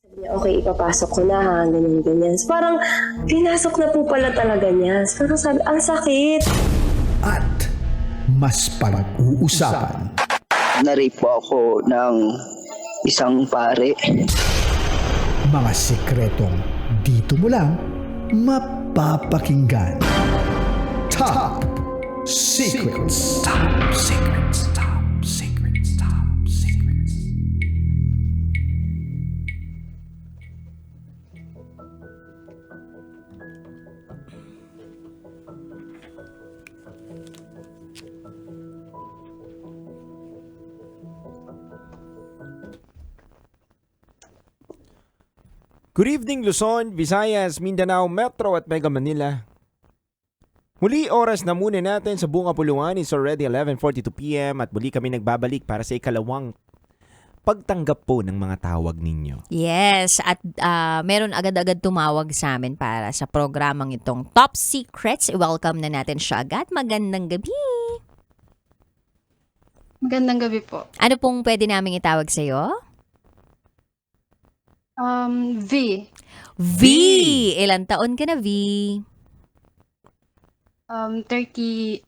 Okay, ipapasok ko na ha, ganyan, ganyan. So, parang, pinasok na po pala talaga niya. So, parang sabi, ang sakit. At mas pag-uusapan. Na-rape po ako ng isang pare. Mga sikretong dito mo lang mapapakinggan. Top Secrets. Top Secrets. Top Secrets. Top Secrets. Good evening Luzon, Visayas, Mindanao, Metro at Mega Manila. Muli oras na muna natin sa Buong Kapuluan. It's already 11:42 PM at muli kami nagbabalik para sa ikalawang pagtanggap po ng mga tawag ninyo. Yes, at meron agad-agad tumawag sa amin para sa programang itong Top Secrets. I-welcome na natin siya agad. Magandang gabi. Magandang gabi po. Ano pong pwede naming itawag sa'yo? V. V! Ilan taon ka na, V? 32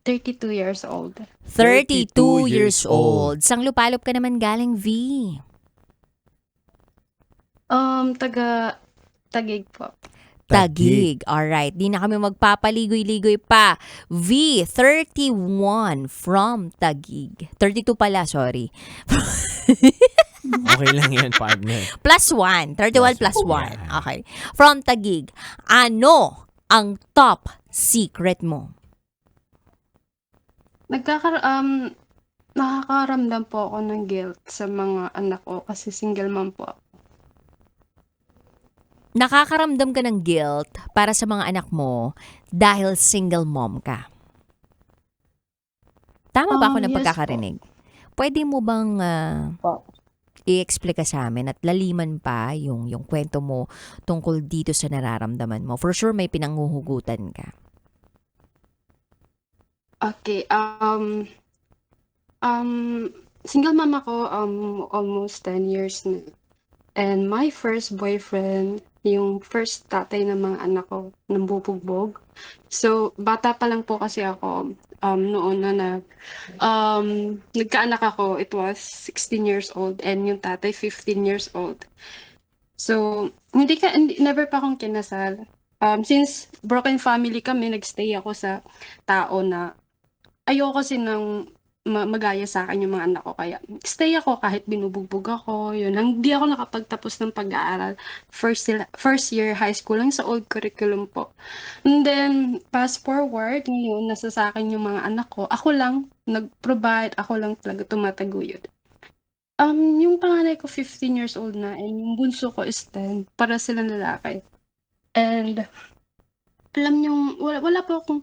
years old. 32 years old. Sang lupalop ka naman galing, V? Tagig po. Tagig. Alright, di na kami magpapaligoy-ligoy pa. V, 31 from Tagig. 32 pala, sorry. Okay lang yan, partner. Plus 1. 31 plus 1. Okay. From Tagig. Ano ang top secret mo? Nakakaramdam po ako ng guilt sa mga anak ko kasi single mom po ako. Nakakaramdam ka ng guilt para sa mga anak mo dahil single mom ka. Tama ba ako na Yes pagkakarinig? Pwede mo bang Po. i-explica sa amin at laliman pa yung kwento mo tungkol dito sa nararamdaman mo? For sure may pinanghuhugutan ka. Okay, single mom ako almost 10 years na. And my first boyfriend, yung first tatay ng mga anak ko, nambubugbog. So, bata pa lang po kasi ako noon na nagkaanak ako, it was 16 years old and yung tatay 15 years old. So, never pa akong kinasal. Since broken family kami, nagstay ako sa tao na ayoko kasi nang magaya sa akin yung mga anak ko. Kaya stay ako kahit binubugbog ako. Yun. Hindi ako nakapagtapos ng pag-aaral. First year high school lang sa old curriculum po. And then, fast forward, ngayon, nasa sa akin yung mga anak ko. Ako lang nag-provide, ako lang talaga tumataguyod. Yung panganay ko 15 years old na and yung bunso ko is 10. Para silang lalaki. And alam nyo, wala po akong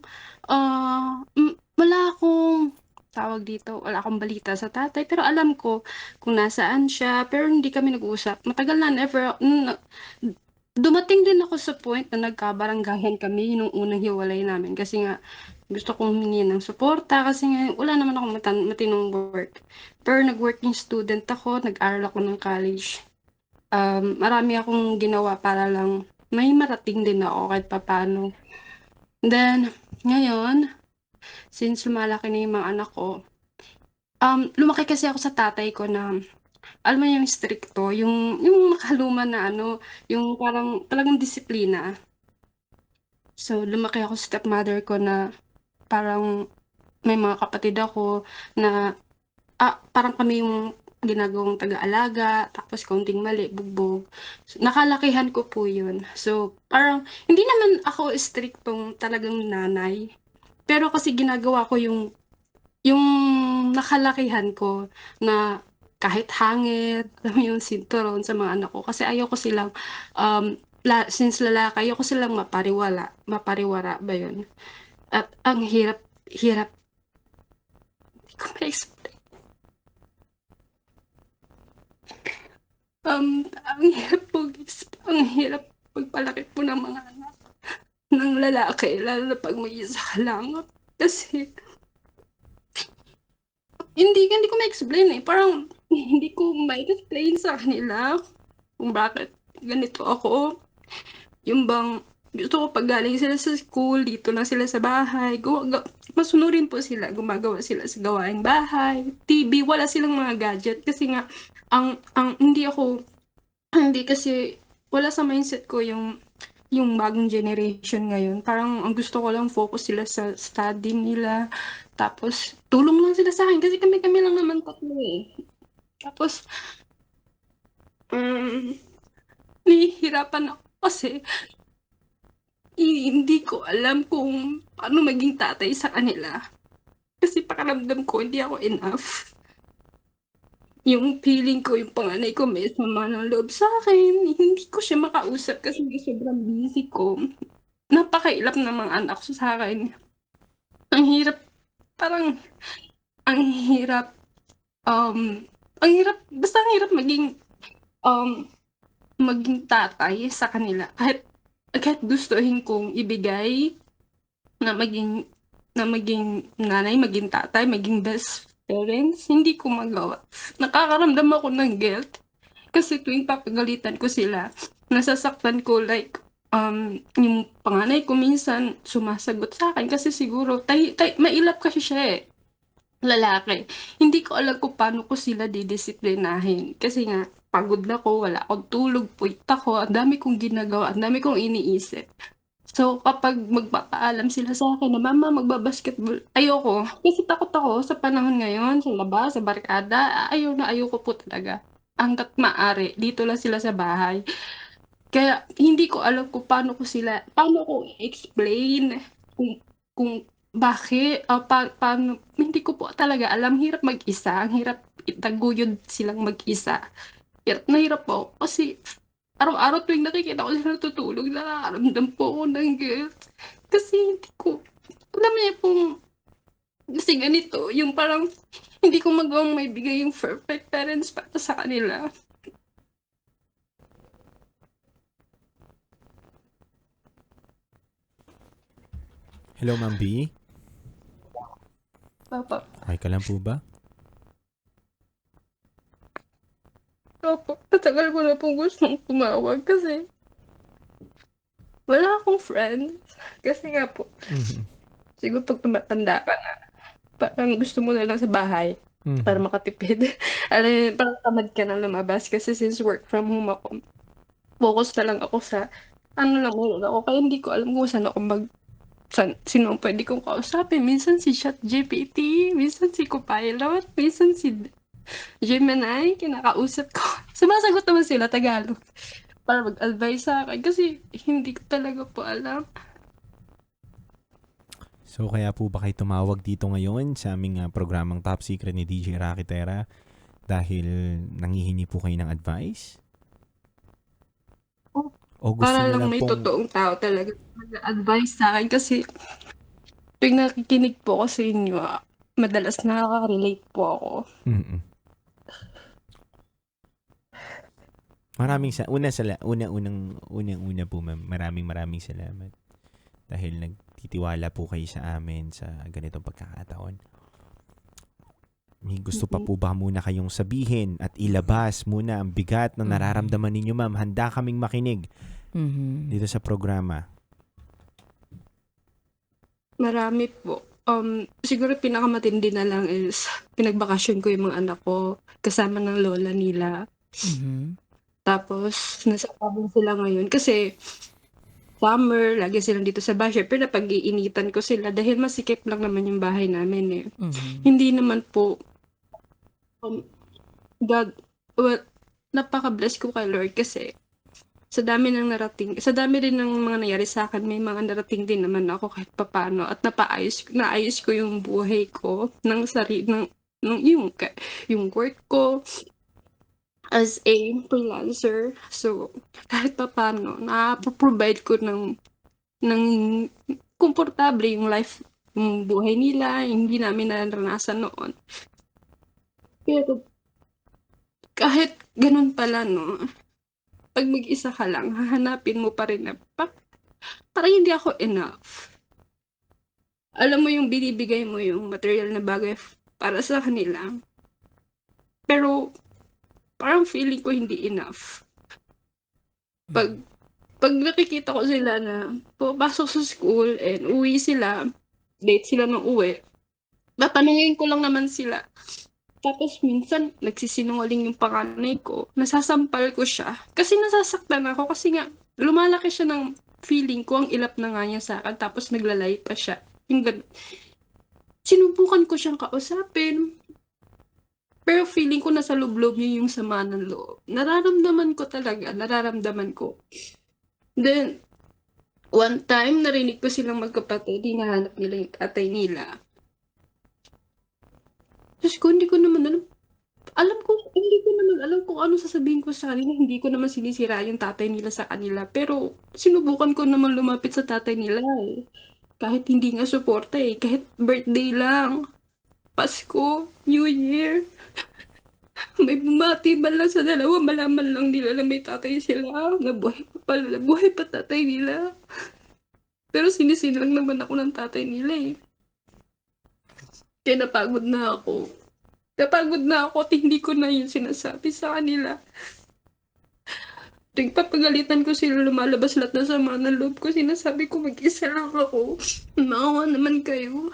wala akong tawag dito, wala akong balita sa tatay, pero alam ko kung nasaan siya, pero hindi kami nag-uusap. Matagal na, dumating din ako sa point na nagkabaranggayan kami nung unang hiwalay namin kasi nga gusto kong humingi ng suporta kasi nga wala naman akong matinong work. Pero nag-working student ako, nag-aral ako ng college. Marami akong ginawa para lang may marating din ako kahit papano. Then, ngayon, since lumalaki na yung mga anak ko, lumaki kasi ako sa tatay ko na, alam mo yung stricto, yung makaluman na yung parang talagang disiplina. So, lumaki ako sa stepmother ko na parang may mga kapatid ako na, parang kami yung ginagawang taga-alaga, tapos kaunting mali, bugbog. So, nakalakihan ko po yun. So, parang, hindi naman ako striktong talagang nanay. Pero kasi ginagawa ko yung nakalakihan ko na kahit hangit, alam mo yung sinturon sa mga anak ko. Kasi ayoko silang, since lalaki, ayoko silang mapariwara ba yun? At ang hirap, hindi ko ma-explain. Ang hirap pagpalaki po ng mga anak ng lalaki, lalo na pag may isa ka lang. Kasi, hindi ko ma-explain eh. Parang, hindi ko ma-explain sa kanila kung bakit ganito ako. Yung bang gusto ko pag galing sila sa school, dito lang sila sa bahay, masunurin po sila, gumagawa sila sa gawaing bahay, TV, wala silang mga gadget kasi nga ang hindi kasi wala sa mindset ko yung bagong generation ngayon. Parang ang gusto ko lang focus sila sa study nila. Tapos tulong lang sila sa akin kasi kami-kami lang naman tatlo eh. Tapos um, nahihirapan ako kasi hindi ko alam kung paano maging tatay sa kanila. Kasi pakiramdam ko hindi ako enough. Yung feeling ko, yung panganay ko may sama ng loob sa akin. Hindi ko siya makausap kasi sobrang busy ko. Napakailap ng mga anak ko sa akin. Ang hirap, parang, ang hirap, basta ang hirap maging tatay sa kanila. Kahit gustuhin kong ibigay na maging nanay, maging tatay, maging best parents, hindi ko magawa. Nakakaramdam ako ng guilt kasi tuwing papagalitan ko sila, nasasaktan ko like yung panganay ko minsan sumasagot sa akin kasi siguro mailap kasi siya eh, lalaki. Hindi ko alam kung paano ko sila didisiplinahin kasi nga pagod ako, wala akong tulog, puyat ako, ang dami kong ginagawa, ang dami kong iniisip. So, kapag magpapaalam sila sa akin na, "Mama, magba-basketball," ayoko. Kasi takot ako sa panahon ngayon, sa labas, sa barkada, ayaw ko po talaga. Hangga't maaari, dito lang sila sa bahay. Kaya hindi ko alam kung paano ko i-explain kung bakit, paano, hindi ko po talaga alam. Hirap mag-isa, ang hirap itaguyod silang mag-isa. Hirap na hirap po kasi araw-araw tuwing nakikita ko sila natutulog, nakakaramdam po ako ng guilt. Kasi hindi ko, alam niyo pong, kasi ganito, yung parang hindi ko magawang maibigay yung perfect parents para sa kanila. Hello, Ma'am B. Papa, Okay ka lang po ba? opo, matagal ko na pong gustong tumawag kasi wala akong friends. Kasi nga po, Mhm. siguro pag tumatanda ka na, parang gusto mo na lang sa bahay para Mhm. makatipid. Alam mo yun, parang tamad ka na lumabas kasi since work from home ako, focus na lang ako sa ano lang meron ako. Kaya hindi ko alam kung sino ang pwede kong kausapin. Minsan si ChatGPT, minsan si Copilot, minsan si Gemini, kinakausap ko. Sumasagot naman sila Tagalog para mag-advise sa akin kasi hindi ko talaga po alam. So, kaya po ba kayo tumawag dito ngayon sa aming programang Top Secret ni DJ Rocky Terra dahil nangihingi po kayo ng advice? O gusto Para niyo lang lang may pong... totoong tao talaga mag-advise sa akin kasi tuwing nakikinig po ako sa inyo, madalas nakaka-relate po ako. Mm-mm. Unang-una po, ma'am, maraming salamat dahil nagtitiwala po kayo sa amin sa ganitong pagkakataon. May gusto pa po ba muna kayong sabihin at ilabas muna ang bigat na nararamdaman ninyo, ma'am? Handa kaming makinig Mhm. dito sa programa. Marami po. Siguro pinakamatindi na lang is pinagbakasyon ko yung mga anak ko kasama ng lola nila. Mhm. Tapos nasa province sila ngayon kasi summer, lagi silang dito sa bahay. Siyempre napag-iinitan ko sila dahil masikip lang naman yung bahay namin eh. Mhm. Hindi naman po, um, God, well, napaka-bless ko kay Lord kasi sa dami rin ng mga nangyari sa akin, may mga narating din naman ako kahit papaano at naayos ko yung buhay ko yung work ko as a freelancer. So, kahit papaano, na-provide ko ng komportable yung yung buhay nila, yung hindi namin naranasan noon. Pero, kahit ganun pala, no, pag mag-isa ka lang, hahanapin mo pa rin na, parang hindi ako enough. Alam mo yung binibigay mo yung material na bagay para sa kanila. Pero, parang feeling ko hindi enough. Pag nakikita ko sila na pumapasok sa school and uwi sila, late sila ng uwi, tatanungin ko lang naman sila. Tapos minsan nagsisinungaling yung panganay ko, nasasampal ko siya. Kasi nasasaktan ako kasi nga lumalaki siya ng feeling ko, ang ilap na nga niya sa akin, tapos naglalay pa siya. Yung sinubukan ko siyang kausapin, pero feeling ko nasa loob-loob niya yung sama ng loob. Nararamdaman ko. Then, one time, narinig ko silang magkapatid, hinahanap nila yung tatay nila. Tapos ko, hindi ko naman alam kung ano sasabihin ko sa kanila. Hindi ko naman sinisira yung tatay nila sa kanila. Pero, sinubukan ko naman lumapit sa tatay nila eh. Kahit hindi nga suporta eh. Kahit birthday lang. Pasko, New Year. May bumati man lang sa dalawa, malaman lang nila na may tatay sila. Nabuhay pa tatay nila. Pero sinisin lang naman ako ng tatay nila eh. Kaya napagod na ako at hindi ko na yun sinasabi sa kanila. Tuwing papagalitan ko sila, lumalabas lahat na sama ng loob ko. Sinasabi ko, mag-isa lang ako. Maawa naman kayo.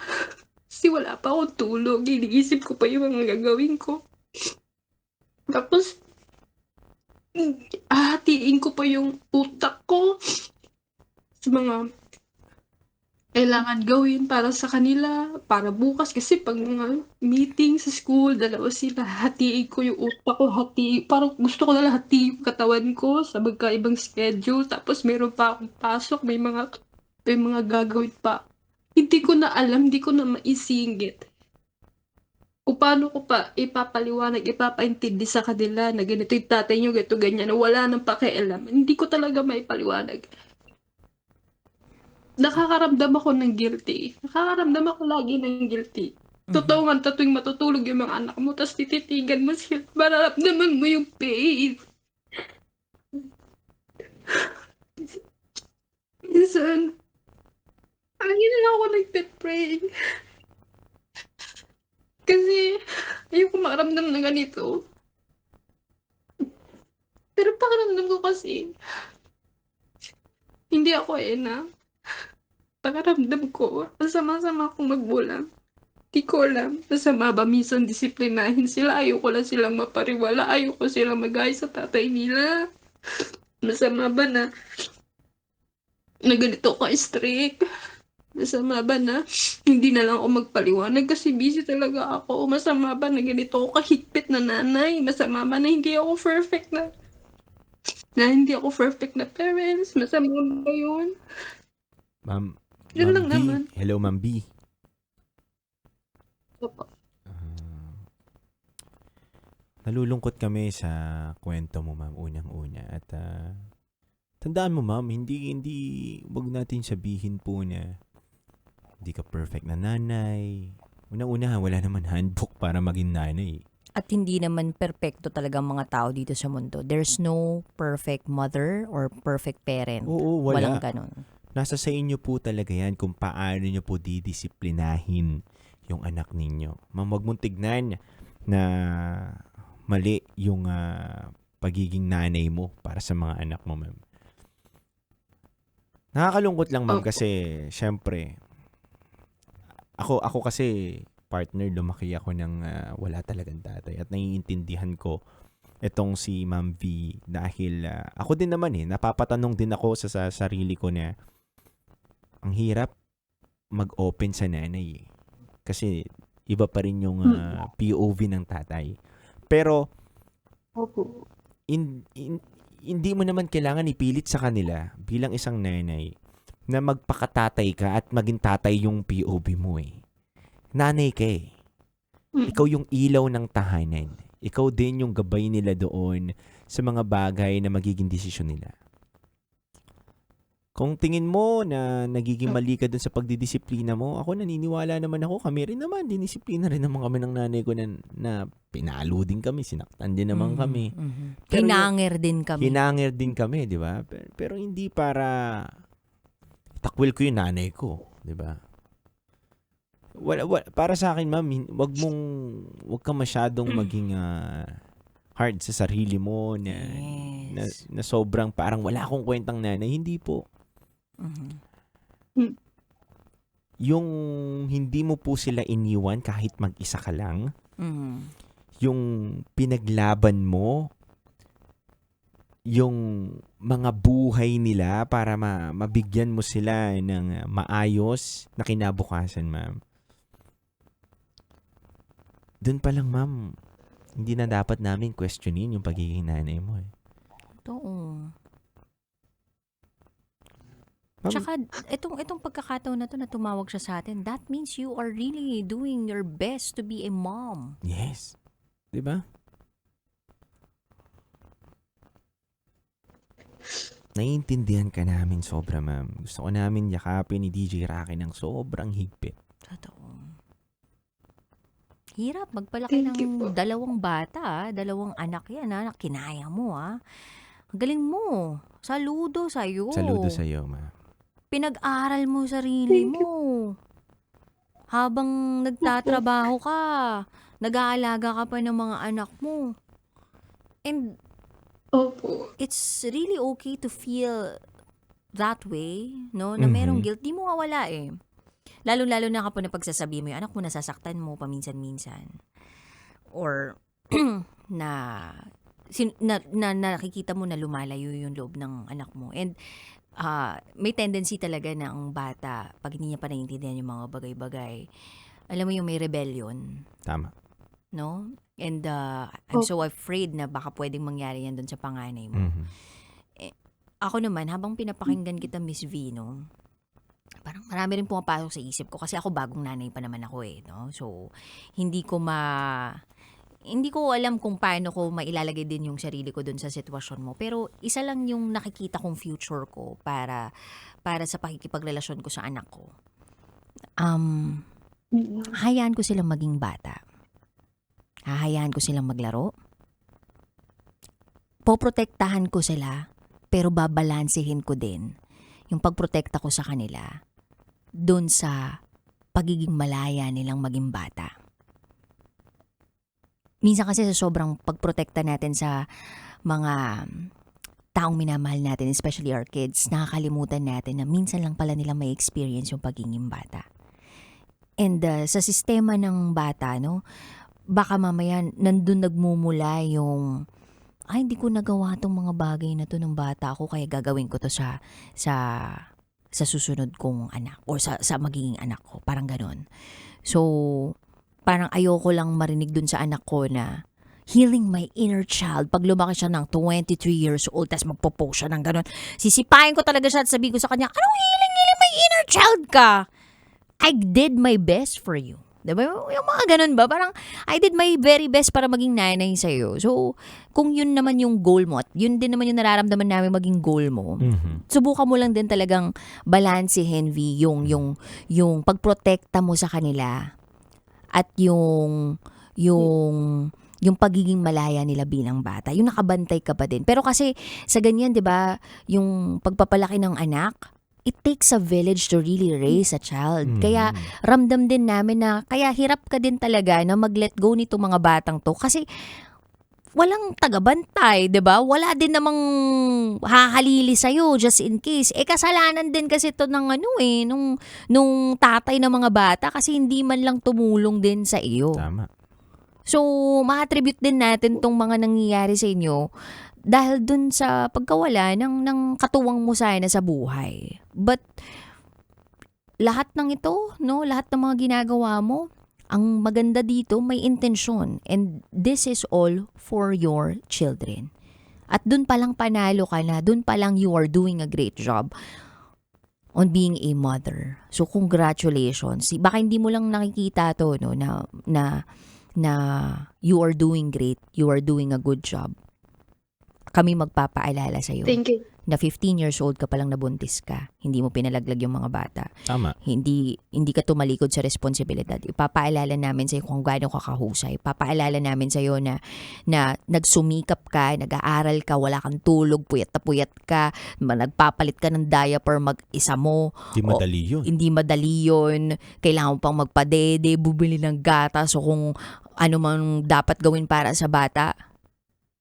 Kasi wala pa akong tulog. Iniisip ko pa yung mga gagawin ko. Tapos, hatiin ko pa yung utak ko sa mga kailangan gawin para sa kanila, para bukas. Kasi pag mga meeting sa school, dalawa sila, hatiin ko yung utak ko, parang gusto ko na hati yung katawan ko sa magkaibang schedule. Tapos meron pa akong pasok, may mga gagawin pa. Hindi ko na alam, hindi ko na maisingit kung paano ko pa ipapaliwanag, ipapaintindi sa kanila na ganito yung tatay nyo, ganito, ganyan, na wala nang pakialam. Hindi ko talaga maipaliwanag. Nakakaramdam ako ng guilty. Nakakaramdam ako lagi ng guilty. Totoo nga, tuwing matutulog yung mga anak mo, tapos tititigan mo sila, mararamdaman mo yung pain. Minsan, lagi na lang ako nagpe-pray. Kasi, ayoko makaramdam na ganito. Pero pakiramdam ko kasi, hindi ako ina. Pakiramdam ko, ang sama-sama akong magbulang. Di ko alam, masama ba minsan disiplinahin sila, ayoko lang silang mapariwala, ayoko silang mag-ayos sa tatay nila. Masama ba na ganito ka strict? Masama ba na hindi na lang ako magpaliwanag kasi busy talaga ako? Masama ba na ganito ako kahigpit na nanay? Masama ba na hindi ako perfect na parents? Masama ba yun? Ma'am Yun lang B. naman. Hello, Ma'am B. Opo. Nalulungkot kami sa kwento mo, ma'am, unang-una. At tandaan mo, ma'am, wag natin sabihin po na hindi ka perfect na nanay. Unang-una, wala naman handbook para maging nanay. At hindi naman perpekto talaga ang mga tao dito sa mundo. There's no perfect mother or perfect parent. Oo, wala. Walang ganun. Nasa sa inyo po talaga yan kung paano nyo po didisiplinahin yung anak ninyo. Ma'am, wag mong tignan na mali yung pagiging nanay mo para sa mga anak mo, ma'am. Nakakalungkot lang, ma'am, kasi syempre, ako kasi partner, lumaki ako ng wala talagang tatay at naiintindihan ko itong si Ma'am V dahil ako din naman napapatanong din ako sa sarili ko na ang hirap mag-open sa nanay kasi iba pa rin yung POV ng tatay. Pero Opo. hindi mo naman kailangan ipilit sa kanila bilang isang nanay na magpakatatay ka at maging tatay yung POV mo Nanay ka Ikaw yung ilaw ng tahanan. Ikaw din yung gabay nila doon sa mga bagay na magiging desisyon nila. Kung tingin mo na nagiging mali ka dun sa pagdidisiplina mo, ako naniniwala naman ako, kami rin naman, dinisiplina rin naman kami ng nanay ko na pinalo din kami, sinaktan din naman kami. Pero Hinangir din kami. Hinangir din kami, di ba? Pero hindi para takwil ko yung nanay ko, di ba? Para sa akin, ma'am, wag kang masyadong maging hard sa sarili mo na, Yes. na sobrang parang wala akong kwentang nanay. Hindi po. Mhm. Yung hindi mo po sila iniwan kahit mag-isa ka lang, Mhm. yung pinaglaban mo, yung mga buhay nila para mabigyan mo sila ng maayos na kinabukasan, ma'am. Doon pa lang, ma'am, hindi na dapat namin questionin yung pagiging nanay mo. Eh. Totoo. Ma'am, Tsaka, itong pagkakataon na to na tumawag siya sa atin, that means you are really doing your best to be a mom. yes. Diba? Naiintindihan ka namin sobra, ma'am. Gusto ko namin yakapin ni DJ Rocky ng sobrang higpit. Totoo. Hirap magpalaki Thank you ng po. dalawang bata, dalawang anak yan na kinaya mo Ang galing mo. Saludo sa'yo. Saludo sa iyo, ma'am. Pinag-aral mo sarili Thank mo. Habang nagtatrabaho ka, nag-aalaga ka pa ng mga anak mo. And Opo. it's really okay to feel that way, no? Na merong Mhm. guilt. Di mo mawala eh. Lalo-lalo na kapag napagsasabi mo yung anak mo, nasasaktan mo paminsan-minsan. Or na, na nakikita mo na lumalayo yung loob ng anak mo. And may tendency talaga na ang bata, pag hindi niya pa naiintindihan yung mga bagay-bagay, alam mo yung may rebellion, Tama. no? And I'm so afraid na baka pwedeng mangyari yan doon sa panganay mo. Mhm. Ako naman, habang pinapakinggan kita, Miss V, no, parang marami rin pumapasok sa isip ko kasi ako bagong nanay pa naman ako eh, no? So, hindi ko alam kung paano ko mailalagay din yung sarili ko dun sa sitwasyon mo. Pero isa lang yung nakikita kong future ko para sa pakikipagrelasyon ko sa anak ko. Hayaan ko silang maging bata. Hahayaan ko silang maglaro. Poprotektahan ko sila, pero babalansehin ko din yung pagprotekta ko sa kanila doon sa pagiging malaya nilang maging bata. Minsan kasi sa sobrang pagprotekta natin sa mga taong minamahal natin, especially our kids, nakakalimutan natin na minsan lang pala nila may experience yung pagiging bata. And sa sistema ng bata, no, baka mamaya nandun nagmumula yung hindi ko nagawa tong mga bagay na to ng bata ako kaya gagawin ko to sa susunod kong anak or sa magiging anak ko. Parang ganon. So, parang ayoko lang marinig dun sa anak ko na healing my inner child. Pag lumaki siya ng 23 years old, tas magpo-post siya ng ganon, sisipain ko talaga siya at sabihin ko sa kanya, anong healing my inner child ka? I did my best for you. Diba? Yung mga ganun ba? Parang, I did my very best para maging nanay sa'yo. So, kung yun naman yung goal mo, at yun din naman yung nararamdaman namin maging goal mo, Mhm. subukan mo lang din talagang balansehin, V, yung pagprotekta mo sa kanila at yung pagiging malaya nila bilang bata. Yung nakabantay ka pa din. Pero kasi sa ganyan, 'di ba, yung pagpapalaki ng anak, it takes a village to really raise a child. Mhm. Kaya ramdam din namin na kaya hirap ka din talaga na mag-let go nito mga batang to kasi walang tagabantay, 'di ba? Wala din namang hahalili sa just in case. Kasalanan din kasi to ng nung tatay ng mga bata kasi hindi man lang tumulong din sa iyo. Tama. So, ma-attribute din natin tong mga nangyayari sa inyo dahil dun sa pagkawala ng katuwang mo sana sa buhay. But, lahat ng ito, no, lahat ng mga ginagawa mo, ang maganda dito, may intensyon. And this is all for your children. At dun palang panalo ka na, dun palang you are doing a great job on being a mother. So, congratulations. Baka hindi mo lang nakikita to, no, na you are doing great, you are doing a good job. Kami magpapaalala sa'yo Thank you. na 15 years old ka palang nabuntis ka. Hindi mo pinalaglag yung mga bata. Tama. Hindi ka tumalikod sa responsibilidad. Ipapaalala namin sa'yo kung gaano ka kahusay. Ipapaalala namin sa'yo na nagsumikap ka, nag-aaral ka, wala kang tulog, puyat na puyat ka, nagpapalit ka ng diaper mag-isa mo. Di madali yun. Hindi madali yun. Kailangan mo pang magpadede, bubili ng gatas o kung ano man dapat gawin para sa bata.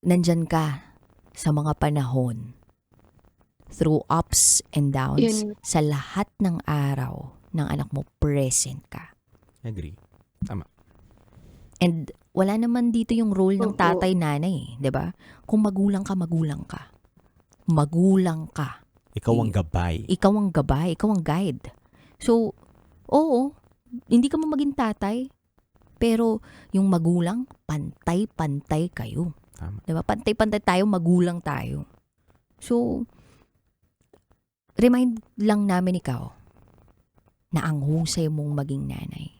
nandyan ka sa mga panahon, through ups and downs, Yun. sa lahat ng araw ng anak mo, present ka. Agree. And wala naman dito yung role ng Oo. tatay, nanay, 'di ba? Kung magulang ka, magulang ka. Magulang ka. Ikaw ang gabay. Ikaw ang gabay, ikaw ang guide. So, oo, hindi ka mo maging tatay, pero yung magulang, pantay-pantay kayo. Tama. 'Di ba? Pantay-pantay tayo, magulang tayo. So, remind lang namin ikaw na ang husay mong maging nanay.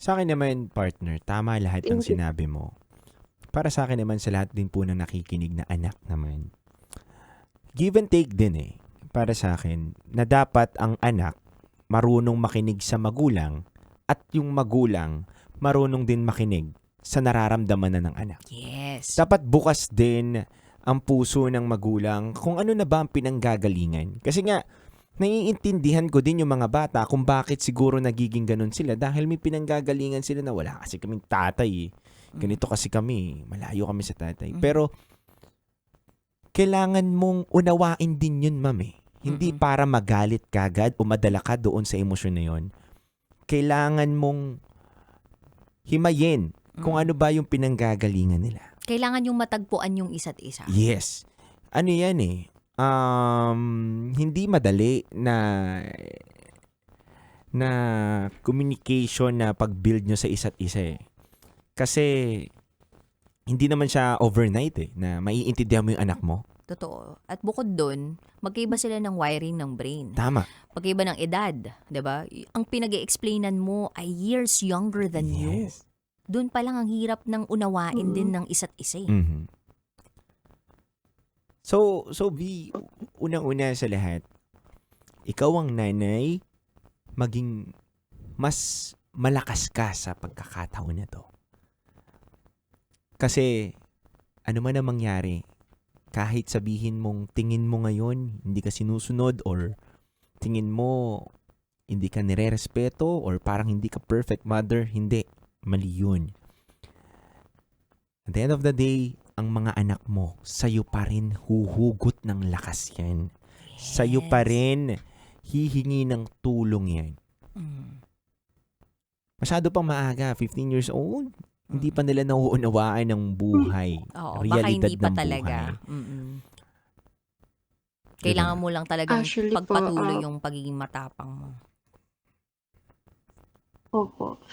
Sa akin naman, partner, tama lahat ng sinabi mo. Para sa akin naman, sa lahat din po na nakikinig na anak naman. Give and take din eh. Para sa akin, na dapat ang anak marunong makinig sa magulang at yung magulang marunong din makinig sa nararamdaman na ng anak. Yes. Dapat bukas din ang puso ng magulang kung ano na ba ang pinanggagalingan. Kasi nga, naiintindihan ko din yung mga bata kung bakit siguro nagiging ganun sila dahil may pinanggagalingan sila na wala kasi kaming tatay. Ganito kasi kami, malayo kami sa tatay. Pero, kailangan mong unawain din yun, ma'am eh. Hindi para magalit kagad o madala ka doon sa emosyon na yun. Kailangan mong himayin kung ano ba yung pinanggagalingan nila. Kailangan yung matagpuan yung isa't isa. Yes. Ano yan eh. Hindi madali na communication na pag-build nyo sa isa't isa eh. Kasi hindi naman siya overnight eh, na maiintindihan mo yung anak mo. Totoo. At bukod doon, magkaiba sila ng wiring ng brain. Tama. Magkaiba ng edad, 'di ba? Ang pinag-e-explainan mo ay years younger than you. Yes. Doon pa lang ang hirap ng unawain din ng isa't isa. Mhm. So B, unang-una sa lahat, ikaw ang nanay, maging mas malakas ka sa pagkakataon na to. Kasi, ano man ang mangyari, kahit sabihin mong tingin mo ngayon, hindi ka sinusunod or tingin mo, hindi ka nire-respeto or parang hindi ka perfect mother, hindi. Mali yun. At the end of the day, ang mga anak mo, sa'yo pa rin huhugot ng lakas yan. Sa'yo pa rin hihingi ng tulong yan. Masyado pang maaga, 15 years old, hindi pa nila nauunawaan ng buhay. Oo, baka Realidad hindi pa ng talaga. buhay. Kailangan mo lang talagang Actually po, pagpatuloy yung pagiging matapang mo. Opo.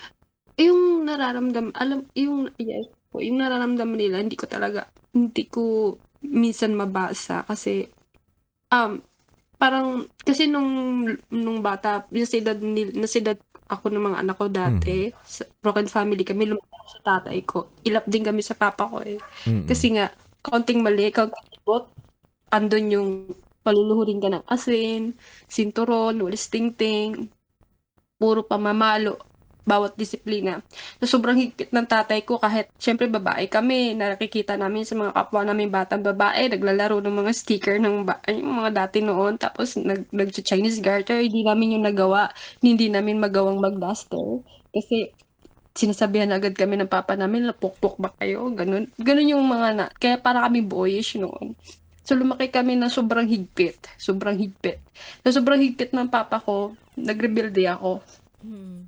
Yung nararamdaman, yung nararamdaman nila, hindi ko minsan mabasa kasi, parang, kasi nung bata, nasidad ako ng mga anak ko dati, sa broken family kami, lumaki ako sa tatay ko. Ilap din kami sa papa ko eh. Kasi nga, kaunting mali, kaunting ibot, andun yung paluluhurin ka ng asin, sinturon, walis tingting, puro pamamalo, bawat disiplina. So, sobrang higpit ng tatay ko kahit, syempre babae kami, nakikita namin sa mga kapwa namin batang babae, naglalaro ng mga sticker ng yung mga dati noon, tapos nag-Chinese garter, hindi namin yung nagawa, hindi namin magawang mag-duster. Kasi, sinasabihan agad kami ng papa namin, lapok-pok ba kayo? Ganun yung mga kaya para kami boyish noon. So, lumaki kami na sobrang higpit. Sobrang higpit. So, sobrang higpit ng papa ko, nagrebelde ako.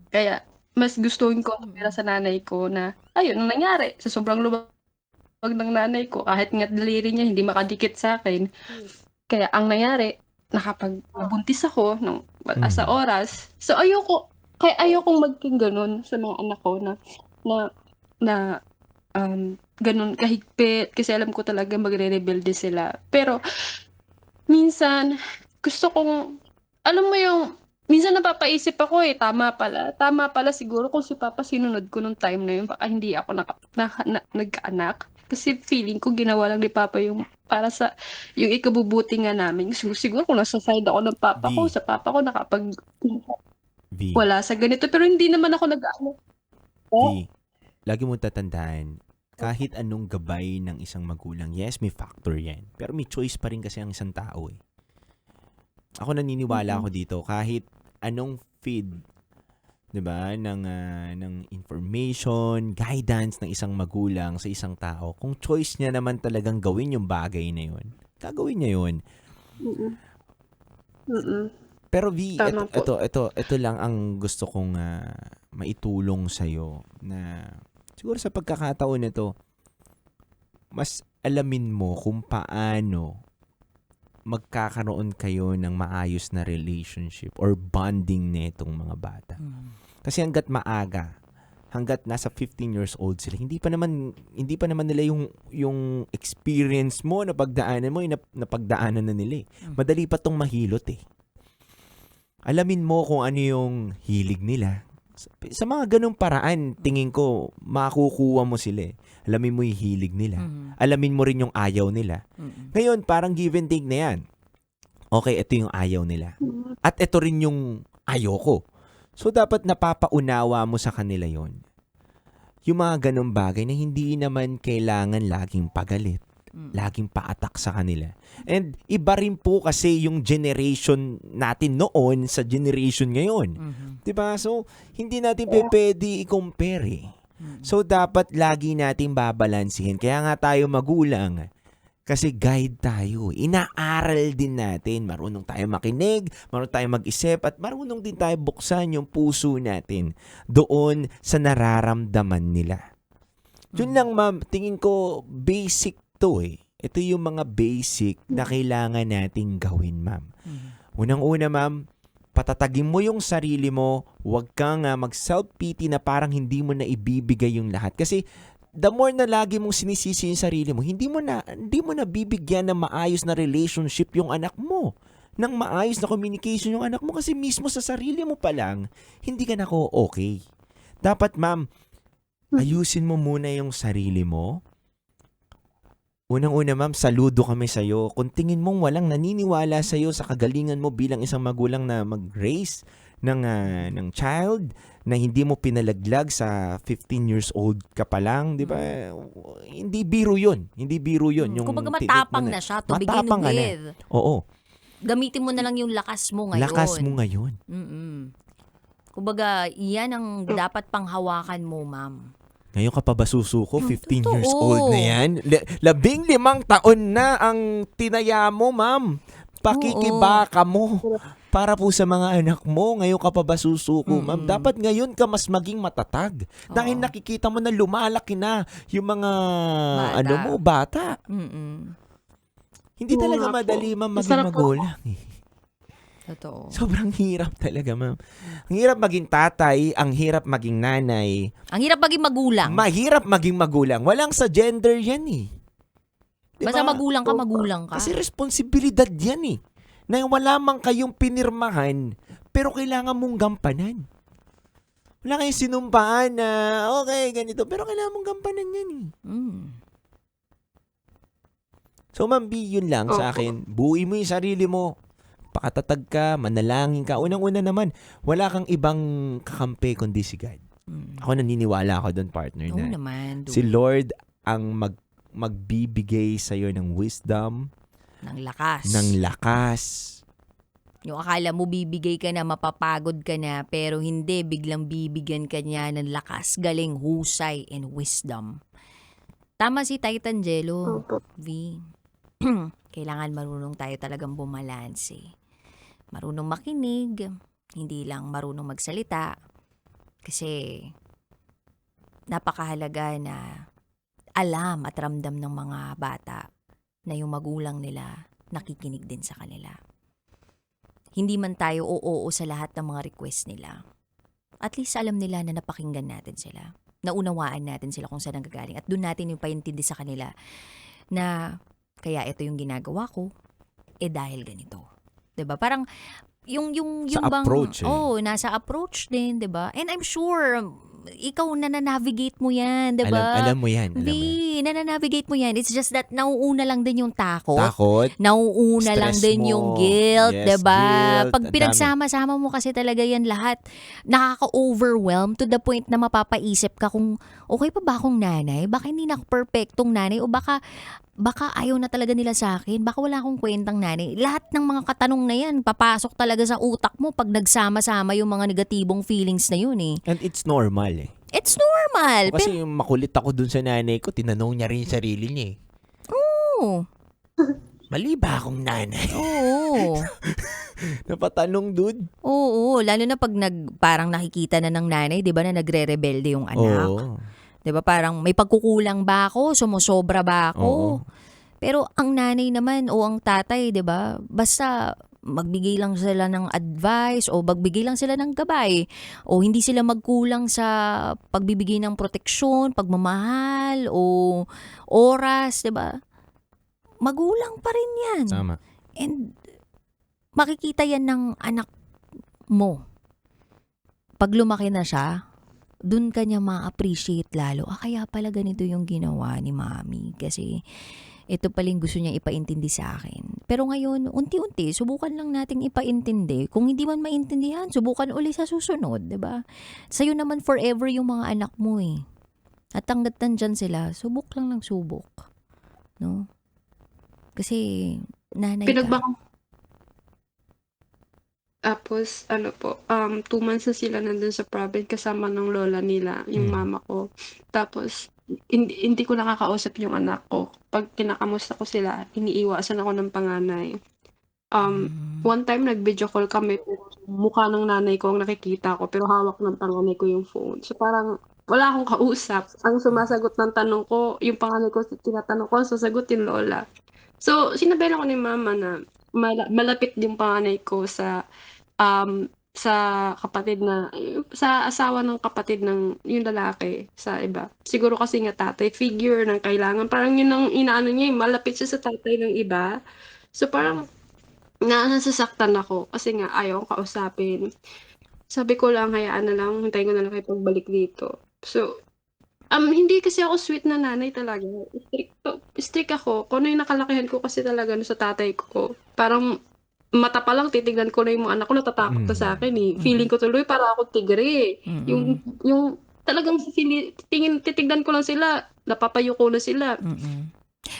Kaya, mas gustuhin ko tumira sa nanay ko na, ayun, ang nangyari. Sa sobrang luwag ng nanay ko, kahit nga daliri niya, hindi makadikit sa akin. Kaya, ang nangyari, nakapag-nabuntis ako nung sa oras. So, ayokong maging ganun sa mga anak ko na ganun kahigpit kasi alam ko talaga magre-rebelde sila. Pero minsan gusto kong minsan napapaisip ako tama pala siguro kung si Papa sinunod ko nung time na yun, baka hindi ako nagkaanak. Kasi feeling ko ginawa lang ni Papa yung para sa yung ikabubuti nga namin. Siguro kung nasa side ako ng Papa ko, sa Papa ko wala sa ganito. Pero hindi naman ako nag-ano. V, lagi mo tatandaan, kahit anong gabay ng isang magulang, yes, may factor yan. Pero may choice pa rin kasi ang isang tao eh. Ako naniniwala ako dito, kahit anong feed 'di ba, ng information, guidance ng isang magulang sa isang tao. Kung choice niya naman talagang gawin yung bagay na 'yon, gagawin niya 'yon. Mm. Mm. Pero V, Tama po. ito lang ang gusto kong maitulong sa'yo na siguro sa pagkakataon na to, mas alamin mo kung paano magkakaroon kayo ng maayos na relationship or bonding netong mga bata. Kasi hanggat maaga, hanggat nasa 15 years old sila, hindi pa naman nila yung experience mo na pagdaanan mo, na pagdaanan na nila eh. Madali pa tong mahilot eh. Alamin mo kung ano yung hilig nila. Sa mga ganung paraan, tingin ko, makukuha mo sila eh. Alamin mo yung hilig nila. Alamin mo rin yung ayaw nila. Ngayon, parang give and take na yan. Okay, ito yung ayaw nila. At ito rin yung ayaw ko. So, dapat napapaunawa mo sa kanila yon. Yung mga ganung bagay na hindi naman kailangan laging pagalit. Laging paatak sa kanila. And iba rin po kasi yung generation natin noon sa generation ngayon. 'Di ba? So, hindi natin pwede i-compare eh. So, dapat lagi nating babalansihin. Kaya nga tayo magulang. Kasi guide tayo. Inaaral din natin. Marunong tayo makinig, marunong tayo mag-isip, at marunong din tayo buksan yung puso natin doon sa nararamdaman nila. Yun lang, ma'am. Tingin ko, basic to eh. Ito yung mga basic na kailangan nating gawin, ma'am. Unang-una, ma'am, patatagin mo yung sarili mo. Huwag kang mag-self-pity na parang hindi mo na ibibigay yung lahat. Kasi the more na lagi mong sinisisi yung sarili mo, hindi mo na bibigyan ng maayos na relationship yung anak mo. Ng maayos na communication yung anak mo. Kasi mismo sa sarili mo pa lang, hindi ka na okay. Dapat, ma'am, ayusin mo muna yung sarili mo. Unang-una, ma'am, saludo kami sa'yo. Kung tingin mong walang naniniwala sa'yo sa kagalingan mo bilang isang magulang na mag-raise ng child, na hindi mo pinalaglag sa 15 years old ka pa lang, di ba? Hindi biro yun. Hindi biro yun. Kumbaga matapang na siya to begin matapang ka na. with. Oo. Gamitin mo na lang yung lakas mo ngayon. Lakas mo ngayon. Kumbaga, yan ang dapat panghawakan mo, ma'am. Ngayon ka pa ba susuko? 15 totoo. years old na yan? 15 taon na ang tinaya mo, ma'am. Pakikibaka mo para po sa mga anak mo. Ngayon ka pa ba susuko, ma'am? Dapat ngayon ka mas maging matatag. Dahil nakikita mo na lumalaki na yung mga bata. Hindi talaga madali, ma'am, maging magulang. Totoo. Sobrang hirap talaga, ma'am. Ang hirap maging tatay, ang hirap maging nanay. Ang hirap maging magulang. Mahirap maging magulang. Walang sa gender yan eh. Diba? Basta magulang ka. Kasi responsibilidad yan eh. Na wala man kayong pinirmahan, pero kailangan mong gampanan. Wala kayong sinumpaan na, okay, ganito, pero kailangan mong gampanan yan eh. So, ma'am B, yun lang sa akin. Buuin mo yung sarili mo. Pakatatag ka, manalangin ka. Unang-una naman, wala kang ibang kakampi kundi si God. Ako naniniwala ako doon, partner, na naman, si Lord ang magbibigay sa'yo ng wisdom, ng lakas. Yung akala mo bibigay ka na, mapapagod ka na, pero hindi, biglang bibigyan ka niya ng lakas, galing, husay, and wisdom. Tama si Titan Jello, V. Kailangan marunong tayo talagang bumalanse. Marunong makinig, hindi lang marunong magsalita. Kasi napakahalaga na alam at ramdam ng mga bata na yung magulang nila nakikinig din sa kanila. Hindi man tayo oo sa lahat ng mga request nila. At least alam nila na napakinggan natin sila. Naunawaan natin sila kung saan nanggagaling. At doon natin yung paintindi sa kanila na kaya ito yung ginagawa ko, dahil ganito. 'Di ba? Parang yung sa bang approach, nasa approach din, 'di ba? And I'm sure ikaw na-navigate mo 'yan, 'di ba? Alam mo 'yan. Na-navigate mo 'yan. It's just that nauuna lang din yung takot. Nauuna lang Stress din mo. yung guilt, Yes, 'di ba? guilt. Pag Ang pinagsama-sama mo kasi talaga 'yan lahat, nakaka-overwhelm to the point na mapapaisip ka kung okay pa ba akong nanay? Baka hindi na ako perfectong nanay o baka baka ayaw na talaga nila sa akin. Baka wala akong kwentang nanay. Lahat ng mga katanong na yan, papasok talaga sa utak mo pag nagsama-sama yung mga negatibong feelings na yun eh. And it's normal eh. It's normal. Kasi yung makulit ako dun sa nanay ko, tinanong niya rin yung sarili niya eh. Oo. Mali ba akong nanay? Oo. Napatanong, dude. Oo. Lalo na pag parang nakikita na ng nanay, di ba, na nagre-rebelde yung anak. Oo. 'Di ba parang may pagkukulang ba ako, sumosobra ba ako? Oo. Pero ang nanay naman o ang tatay, 'di ba? Basta magbigay lang sila ng advice o magbigay lang sila ng gabay o hindi sila magkulang sa pagbibigay ng proteksyon, pagmamahal o oras, 'di ba? Magulang pa rin 'yan. Tama. And makikita 'yan ng anak mo. Pag lumaki na siya, dun ka niya ma-appreciate lalo. Kaya pala ganito yung ginawa ni mami. Kasi ito paling gusto niya ipaintindi sa akin. Pero ngayon, unti-unti, subukan lang nating ipaintindi. Kung hindi man maintindihan, subukan uli sa susunod, 'di ba? Sa'yo naman forever yung mga anak mo eh. At hanggat nandyan sila, subok lang ng subok. No? Kasi nanay ka. Pinagbaka. Tapos, 2 months na sila nandun sa province kasama ng lola nila, yung mama ko. Tapos, hindi ko nakakausap yung anak ko. Pag kinakamusta ko sila, iniiwasan ako ng panganay. One time, nag-video call kami, mukha ng nanay ko ang nakikita ko, pero hawak ng panganay ko yung phone. So, parang wala akong kausap. Ang sumasagot ng tanong ko, yung panganay ko, tinatanong ko, ang sasagot yung lola. So, sinabihan ako ni mama na malapit yung panganay ko sa kapatid na sa asawa ng kapatid ng yung lalaki sa iba. Siguro kasi nga tatay figure ng kailangan. Parang yun ang inaano niya, malapit siya sa tatay ng iba. So parang nasasaktan ako kasi nga ayaw kong kausapin. Sabi ko lang, hayaan na lang, hintayin ko na lang kayo pagbalik dito. So, hindi kasi ako sweet na nanay talaga. Strict ako. Kung ano yung nakalakihan ko kasi talaga sa tatay ko. Parang mata pa lang titignan ko na yung mga anak ko, natatakot na sa akin eh. Feeling ko tuloy para ako tigre. Yung talagang titignan ko lang sila, napapayo ko na sila.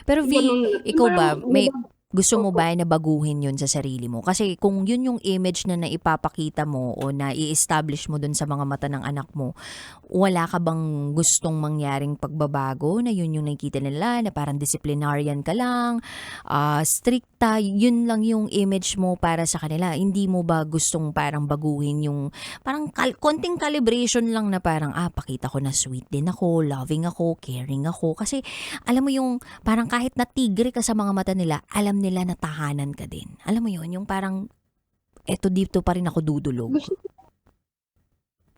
Pero V, ikaw ba, may gusto mo Opo. ba na baguhin yun sa sarili mo? Kasi kung yun yung image na naipapakita mo o na-i-establish mo dun sa mga mata ng anak mo, wala ka bang gustong mangyaring pagbabago na yun yung nakikita nila na parang disciplinarian ka lang, stricta, yun lang yung image mo para sa kanila? Hindi mo ba gustong parang baguhin yung parang konting calibration lang na parang pakita ko na sweet din ako, loving ako, caring ako? Kasi alam mo yung parang kahit na tigre ka sa mga mata nila, alam nila na tahanan ka din. Alam mo yun, yung parang eto dito pa rin ako dudulog.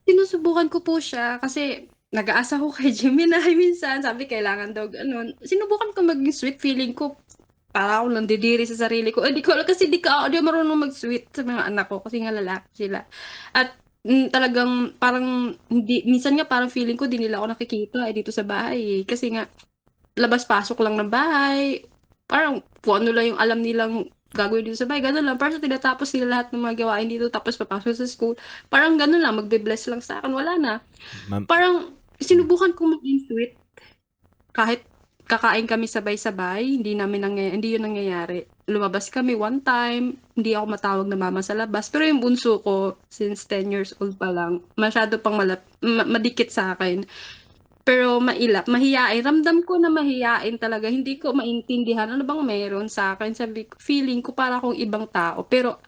Sinusubukan ko po siya kasi nag-aasa ko kay Gemini minsan. Sabi kailangan daw ganun. Sinubukan ko maging sweet, feeling ko para ako nandidiri sa sarili ko. Di ko alam kasi di marunong mag-sweet sa mga anak ko kasi nga lalaki sila. At talagang parang hindi, minsan nga parang feeling ko di nila ako nakikita dito sa bahay. Kasi nga labas-pasok lang ng bahay. Parang kung ano lang yung alam nilang gagawin dito sa bahay, gano'n lang. Parang tinatapos nila lahat ng mga gawain dito, tapos papasok sa school. Parang gano'n lang, magbe-bless lang sa akin, wala na. Parang sinubukan ko maging sweet. Kahit kakain kami sabay-sabay, hindi yun nangyayari. Lumabas kami one time, hindi ako matawag na mama sa labas. Pero yung bunso ko, since 10 years old pa lang, masyado pang madikit sa akin. Pero mahiyain. Ramdam ko na mahiyain talaga. Hindi ko maintindihan ano bang meron sa akin. Feeling ko para akong ibang tao. Pero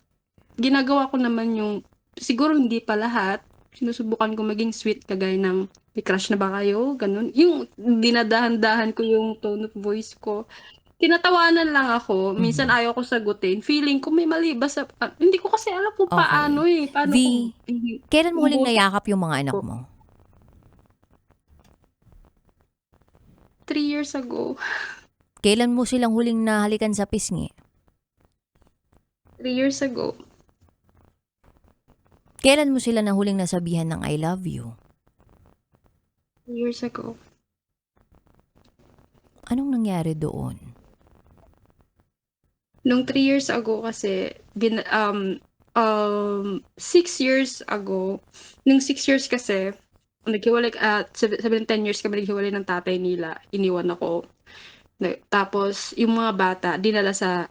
ginagawa ko naman yung, siguro hindi pa lahat. Sinusubukan ko maging sweet kagaya ng, may crush na ba kayo? Ganun. Yung dinadahan-dahan ko yung tone of voice ko. Tinatawanan lang ako. Minsan ayaw ko sagutin. Feeling ko may mali ba sa, hindi ko kasi alam kung Okay. paano eh. Paano V, kung, kailan mo huling nayakap yung mga anak mo? 3 years ago. Kailan mo silang huling nahalikan sa pisngi? 3 years ago. Kailan mo sila nahuling nasabihan ng I love you? 3 years ago. Anong nangyari doon? Nung 3 years ago kasi, 6 years ago, nung 6 years kasi, naghiwalay, 7-10 years kami naghiwalay ng tatay nila, iniwan ako. Tapos yung mga bata dinala sa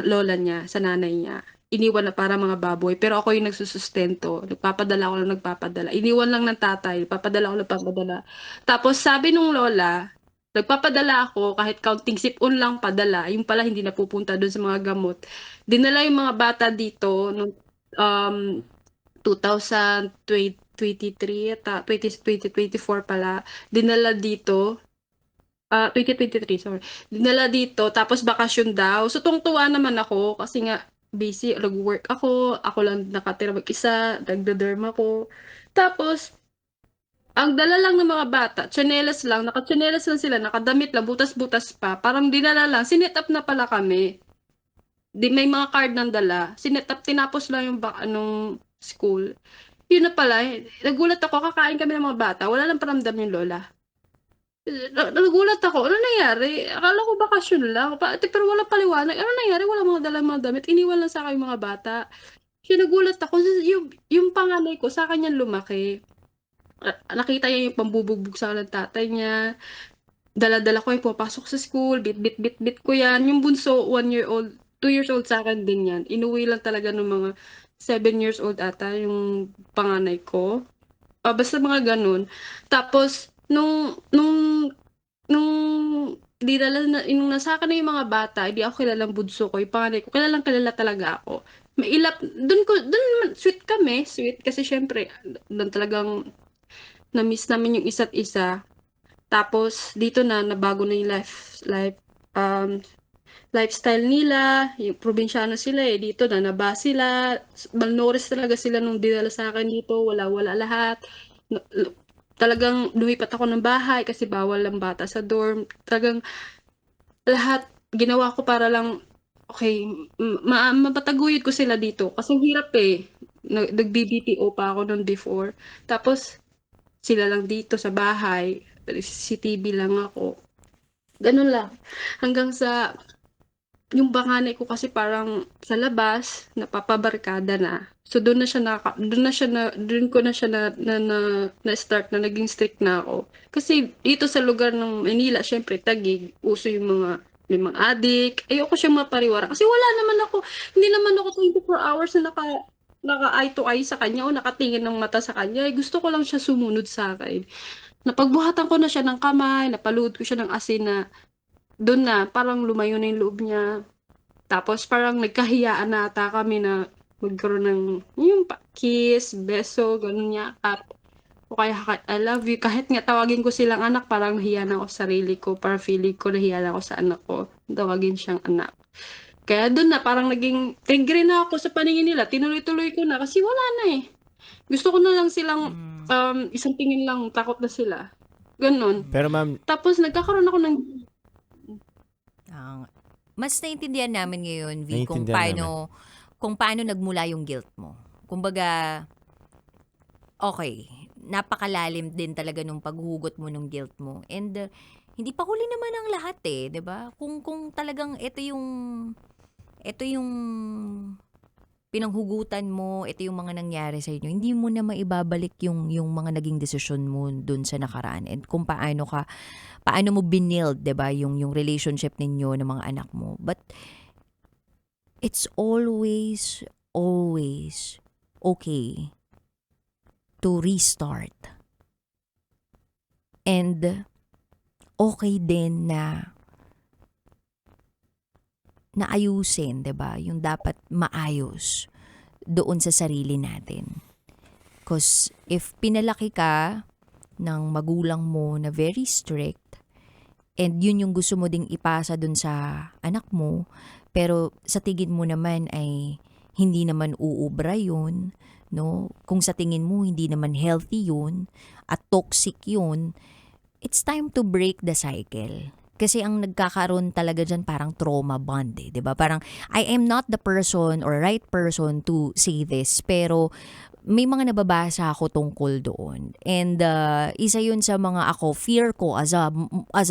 lola niya, sa nanay niya. Iniwan na para mga baboy, pero ako yung nagsusustento. Nagpapadala ako ng nagpapadala. Iniwan lang ng tatay, papadala ako nagpapadala. Tapos sabi nung lola, nagpapadala ako kahit counting sipon lang padala, yung pala hindi napupunta doon sa mga gamot. Dinala yung mga bata dito nung 2023 ata, 2024 pala. Dinala dito 2023, sorry. Dinala dito, tapos bakasyon daw. So, tuwang-tuwa naman ako kasi nga busy, nag-work ako lang nakatira mag-isa, nagda-dorm ako. Tapos, ang dala lang ng mga bata, tsinelas lang, naka-tsinelas lang sila, nakadamit lang, butas-butas pa. Parang dinala lang, sinet up na pala kami. May mga card ng dala. Sinet up, tinapos lang yung anong school. Yun na pala, nagulat ako, kakain kami ng mga bata, wala lang paramdam yung lola. Nagulat ako, ano nangyari? Akala ko bakasyon lang, pero wala paliwanag. Ano nangyari? Wala mga dalang mga damit. Iniwan lang sa akin yung mga bata. Kaya nagulat ako, yung panganay ko, sa kanya lumaki. Nakita niya yung pambubugbog sa ng tatay niya. Dala-dala ko yung pumapasok sa school, bit ko yan. Yung bunso, 1 year old, 2 years old sa akin din yan. Inuwi lang talaga ng mga 7 years old ata, yung panganay ko. Basta mga ganun. Tapos, nung dinala na, nung nasa akin na yung mga bata, hindi ako kilalang bunso ko, yung panganay ko, kilala talaga ako. Mailap, dun sweet kami, sweet, kasi syempre, dun talagang na-miss namin yung isa't isa. Tapos, dito nabago na yung um, lifestyle nila, yung probinsyano sila dito naba sila, malnourished talaga sila nung dinala sa akin dito, wala lahat. Talagang lumipat ako ng bahay kasi bawal ang bata sa dorm. Talagang lahat ginawa ko para lang, okay, mapataguyod ko sila dito. Kasi ang hirap Nag-BBTO pa ako noon before. Tapos, sila lang dito sa bahay. CCTV lang ako. Ganun lang. Hanggang sa yung panganay ko kasi parang sa labas napapabarkada na. So doon ko na siya na start na naging strict na ako. Kasi dito sa lugar ng Manila, syempre Taguig, uso may mga adik. Ayoko siya mapariwara kasi hindi naman ako 24 hours na naka eye to eye sa kanya o nakatingin ng mata sa kanya. Gusto ko lang siya sumunod sa akin. Napagbuhatan ko na siya ng kamay, napaluhod ko siya ng asin na doon na, parang lumayo na yung loob niya. Tapos parang nagkahiyaan na ata kami na magkaroon ng yung kiss, beso, ganun niya. At o kaya I love you. Kahit nga tawagin ko silang anak, parang nahiya na ako sa sarili ko. Parang feeling ko nahiya na ako sa anak ko. Tawagin siyang anak. Kaya doon na, parang naging angry na ako sa paningin nila. Tinuloy-tuloy ko na kasi wala na Gusto ko na lang silang isang tingin lang, takot na sila. Ganun. Pero ma'am, Tapos nagkakaroon ako ng Mas naintindihan namin ngayon, V, Naintindihan kung paano nagmula yung guilt mo. Kumbaga, okay, napakalalim din talaga nung paghugot mo nung guilt mo. And hindi pa huli naman ang lahat 'di ba? Kung talagang ito yung pinanghugutan mo, ito yung mga nangyari sa inyo, hindi mo na maibabalik yung mga naging desisyon mo dun sa nakaraan. And kung paano mo binild, 'di ba, yung relationship ninyo ng mga anak mo. But it's always okay to restart. And okay din na ayusin, 'di ba? Yung dapat maayos doon sa sarili natin. Because if pinalaki ka ng magulang mo na very strict, and yun yung gusto mo ding ipasa dun sa anak mo, pero sa tingin mo naman ay hindi naman uubra yun, no? Kung sa tingin mo hindi naman healthy yun at toxic yun, it's time to break the cycle. Kasi ang nagkakaroon talaga dyan parang trauma bond, 'di ba? Parang I am not the person or right person to say this, pero may mga nababasa ako tungkol doon. And isa yun sa mga fear ko as a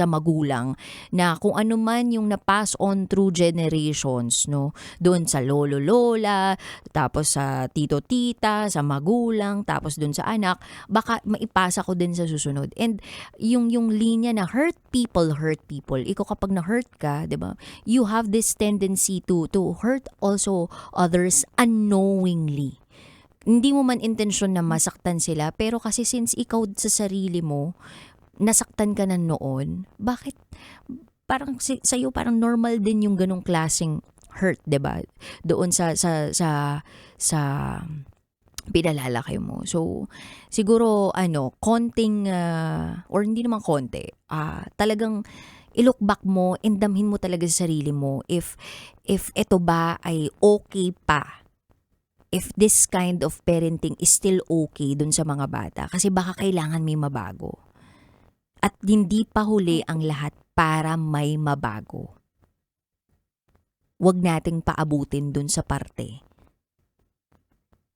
magulang, na kung ano man yung na-pass on through generations, no? Doon sa lolo-lola, tapos sa tito-tita, sa magulang, tapos doon sa anak, baka maipasa ko din sa susunod. And yung linya na hurt people. Ikaw kapag na-hurt ka, 'di ba? You have this tendency to hurt also others unknowingly. Hindi mo man intensyon na masaktan sila, pero kasi since ikaw sa sarili mo, nasaktan ka na noon, bakit parang sa'yo parang normal din yung ganong klaseng hurt, 'di ba? Doon sa pinalalaki mo. So, siguro konting or hindi naman konti, talagang i-look back mo, damhin mo talaga sa sarili mo if ito ba ay okay pa. If this kind of parenting is still okay dun sa mga bata. Kasi baka kailangan may mabago. At hindi pa huli ang lahat para may mabago. Huwag nating paabutin dun sa parte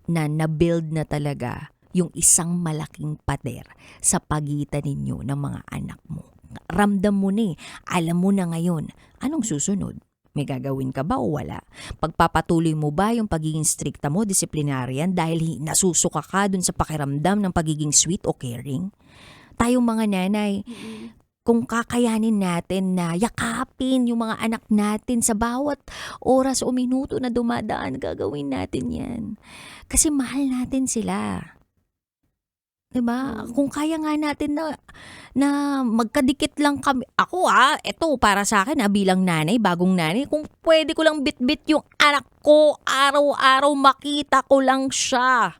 na na-build na talaga yung isang malaking pader sa pagitan ninyo ng mga anak mo. Ramdam mo na alam mo na ngayon, anong susunod? May gagawin ka ba o wala? Pagpapatuloy mo ba yung pagiging strikta mo, disciplinarian, dahil nasusuka ka dun sa pakiramdam ng pagiging sweet o caring? Tayong mga nanay, kung kakayanin natin na yakapin yung mga anak natin sa bawat oras o minuto na dumadaan, gagawin natin yan. Kasi mahal natin sila. Diba? Kung kaya nga natin na magkadikit lang kami. Ako eto para sa akin bilang nanay, bagong nanay, kung pwede ko lang bit-bit yung anak ko, araw-araw makita ko lang siya.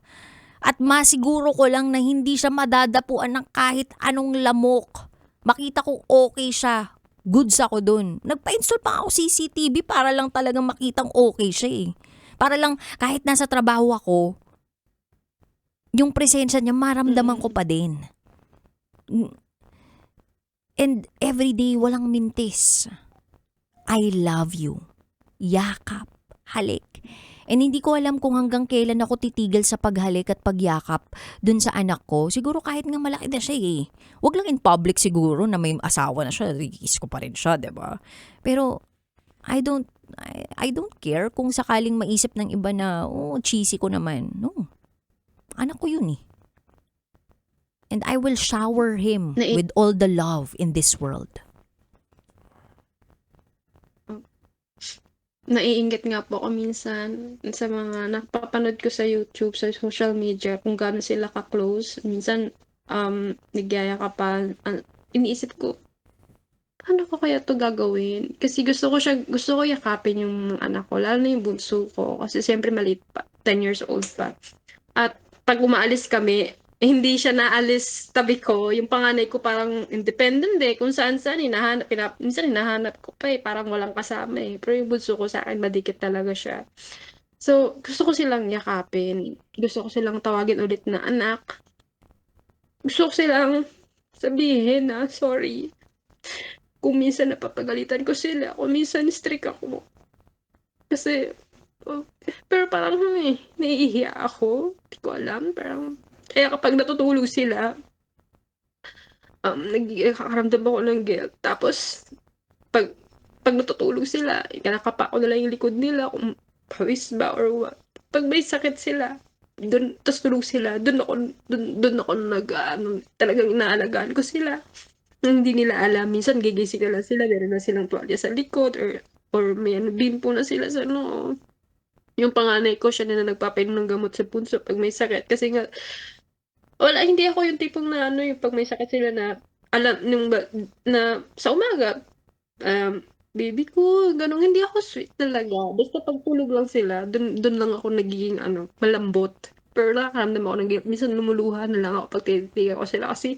At masiguro ko lang na hindi siya madadapuan ng kahit anong lamok. Makita ko okay siya. Goods ako dun. Nagpa-install pa ako CCTV para lang talagang makitang okay siya Para lang kahit nasa trabaho ako, yung presensya niya maramdaman ko pa din. And every day walang mintis. I love you. Yakap. Halik. And hindi ko alam kung hanggang kailan ako titigil sa paghalik at pagyakap dun sa anak ko. Siguro kahit nga malaki na siya Huwag lang in public siguro na may asawa na siya. Kiss ko pa rin siya, diba? Pero I don't care kung sakaling maisip ng iba na, cheesy ko naman. No. Anak ko yun And I will shower him with all the love in this world. Naiinggit nga po ako minsan sa mga napapanood ko sa YouTube, sa social media, kung gaano sila ka-close. Minsan, nagyaya ka pa. Iniisip ko, paano ko kaya to gagawin? Kasi gusto ko yakapin yung anak ko, lalo na yung bunso ko. Kasi siyempre maliit pa, 10 years old pa. At pag umaalis kami, hindi siya naalis tabi ko. Yung panganay ko parang independent kung saan-saan minsan hinahanap ko pa parang walang kasama Pero yung bunso ko sa akin, madikit talaga siya. So, gusto ko silang yakapin. Gusto ko silang tawagin ulit na anak. Gusto ko silang sabihin na sorry. Kung minsan napapagalitan ko sila, kung minsan strict ako. Kasi, pero parang naiihiya ako. Hindi ko alam. Kaya kapag natutulog sila, nagkakaramdam ako ng guilt. Tapos, pag natutulog sila, kinakapa ko na lang yung likod nila kung pawis ba or what. Pag may sakit sila, tapos tulog sila, doon ako talagang inaalagaan ko sila. Hindi nila alam. Minsan gigising na lang sila, meron na silang tuwalya sa likod or may bimpo na sila sa Yung panganay ko, siya na nagpapainom ng gamot sa punso pag may sakit. Kasi nga, hindi ako yung tipong na yung pag may sakit sila na alam, na sa umaga, baby ko, ganun, hindi ako sweet talaga. Basta pag tulog lang sila, dun lang ako nagiging malambot. Pero nakakaramdam ako ng guilt. Minsan lumuluha na lang ako pag tinitigan ko sila kasi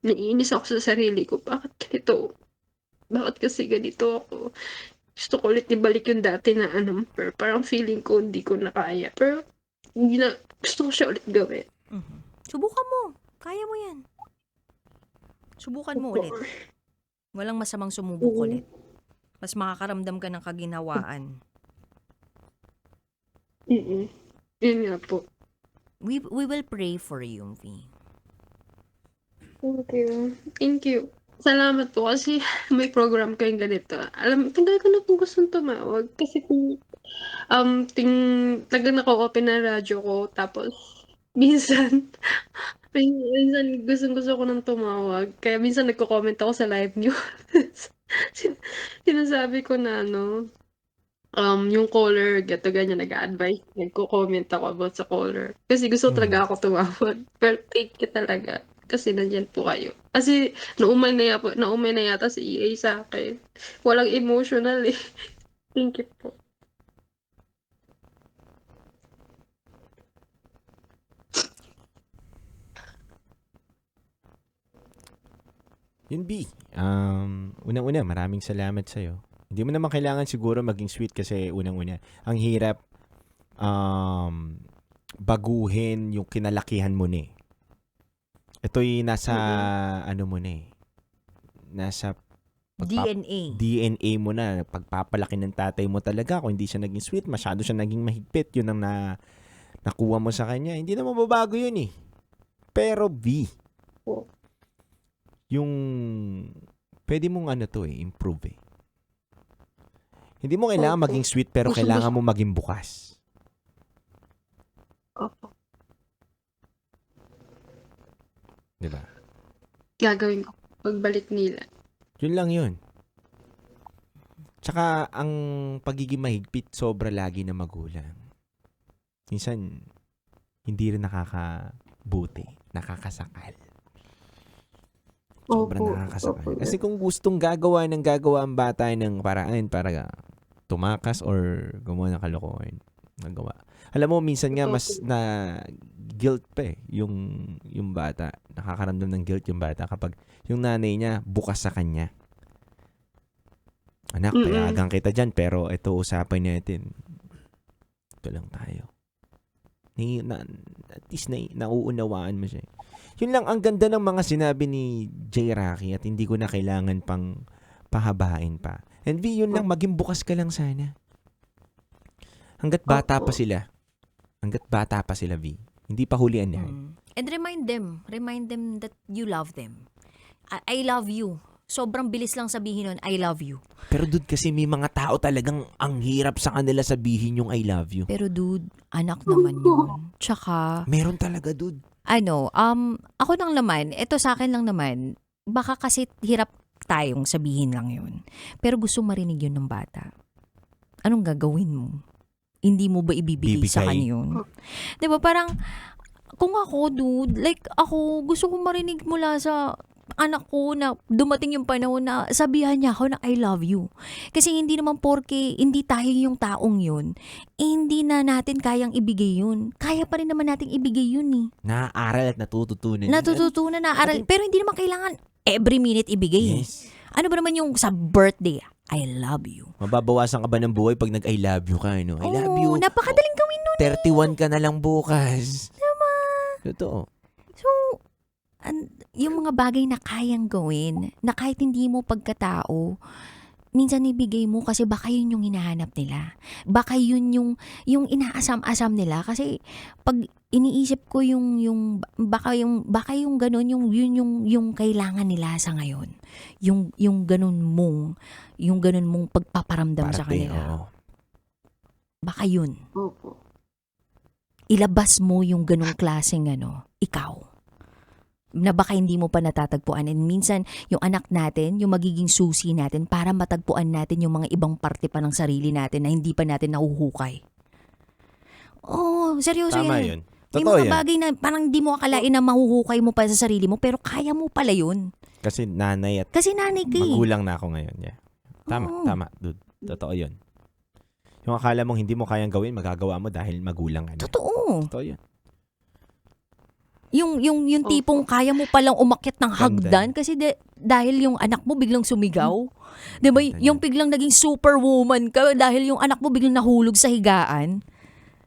naiinis ako sa sarili ko. Bakit ganito? Bakit kasi ganito ako? Gusto ko ulit ibalik yung dati na pero parang feeling ko hindi ko na kaya. Pero gusto ko siya ulit gawin. Subukan mo. Kaya mo yan. Subukan mo ulit. Walang masamang sumubok ulit. Mas makakaramdam ka ng kaginhawaan. Yun nga po. We will pray for you, V. Thank you. Thank you. Salamat po kasi may program kayong ganito. Tagal ko na pong gustong tumawag kasi kung talagang naka-open na radyo ko tapos minsan minsan gustong-gusto ko ng tumawag kaya minsan nagko-comment ako sa live niyo. Sinasabi ko na yung caller, gato ganyan, nag-a-advise, nagko-comment ako about sa caller. Kasi gusto talaga ako tumawag. Pero thank you talaga. Kasi nandyan po kayo. Kasi naumay na yata si EA sa akin. Walang emotional eh. Thank you po. Yun, B. Unang-una, maraming salamat sa'yo. Hindi mo naman kailangan siguro maging sweet kasi unang-una. Ang hirap baguhin yung kinalakihan mo na eh. Ito'y nasa, ano mo na eh. Nasa DNA mo na. Pagpapalaki ng tatay mo talaga. Kung hindi siya naging sweet, masyado siya naging mahigpit. Yun ang nakuha mo sa kanya. Hindi naman mababago yun eh. Pero B, yung pwede mong improve eh. Hindi mo kailangan maging sweet pero kailangan mo maging bukas. Opo. Diba? Gagawin ko. Pagbalik nila. Yun lang yun. Tsaka ang pagiging mahigpit sobra lagi na magulang. Minsan, hindi rin nakakabuti. Nakakasakal. Sobrang nakakasakal. Kasi kung gustong gagawa ang bata ng paraan para tumakas or gumawa ng kalokohan, nagawa. Alam mo, minsan nga mas na guilt pa eh, yung bata. Nakakaramdam ng guilt yung bata kapag yung nanay niya bukas sa kanya. Anak, payagan kita dyan, pero ito usapan natin. Ito lang tayo. At least nauunawaan mo siya. Yun lang ang ganda ng mga sinabi ni J. Rocky at hindi ko na kailangan pang pahabain pa. And V, yun lang, maging bukas ka lang sana. Hanggat bata pa sila. Hanggat bata pa sila, V. Hindi pa hulian yan. And remind them that you love them. I love you. Sobrang bilis lang sabihin nun, I love you. Pero dude, kasi may mga tao talagang ang hirap sa kanila sabihin yung I love you. Pero dude, anak naman yun. Tsaka, meron talaga, dude. Ako lang naman, ito sa akin lang naman, baka kasi hirap tayong sabihin lang yun. Pero gusto marinig yun ng bata. Anong gagawin mo? Hindi mo ba ibibigay sa kanya yun? Diba, parang, kung ako, dude, like ako, gusto ko marinig mula sa anak ko na dumating yung panahon na sabihan niya ako na I love you. Kasi hindi naman porke hindi tayo yung taong yun, hindi na natin kayang ibigay yun. Kaya pa rin naman natin ibigay yun eh. Naaaral at natututunan. Natututunan, naaral. Pero hindi naman kailangan every minute ibigay. Yes. Ano ba naman yung sa birthday? I love you. Mababawasan ka ba ng buhay pag nag-I love you ka? No? I love you. Napakadaling gawin nun. 31 ka na lang bukas. Totoo. So, yung mga bagay na kayang gawin, na kahit hindi mo pagkatao, minsan ibigay mo kasi baka yun yung hinahanap nila. Baka yun yung inaasam-asam nila. Kasi pag iniisip ko baka yung ganun, yung kailangan nila sa ngayon. Yung ganun mong pagpaparamdam sa kanila. Oo. Baka yun. Opo. Ilabas mo yung ganung klaseng ikaw. Na baka hindi mo pa natatagpuan. And minsan, yung anak natin, yung magiging susi natin para matagpuan natin yung mga ibang parte pa ng sarili natin na hindi pa natin nahuhukay. Oh, seryoso Tama yan. yun. May Totoo mga yan. bagay na parang hindi mo akalain na mahuhukay mo pa sa sarili mo, pero kaya mo pala yun. Kasi nanay at Kasi nanay ka eh. magulang na ako ngayon. Yeah. Tama, Oo. tama. Dude, totoo yun. Yung akala mong hindi mo kayang gawin, magagawa mo dahil magulang ka na. Totoo. Totoo yun. Yung tipong kaya mo palang umakyat ng hagdan kasi dahil yung anak mo biglang sumigaw. 'Di ba? Ganda Yung biglang naging superwoman ka dahil yung anak mo biglang nahulog sa higaan.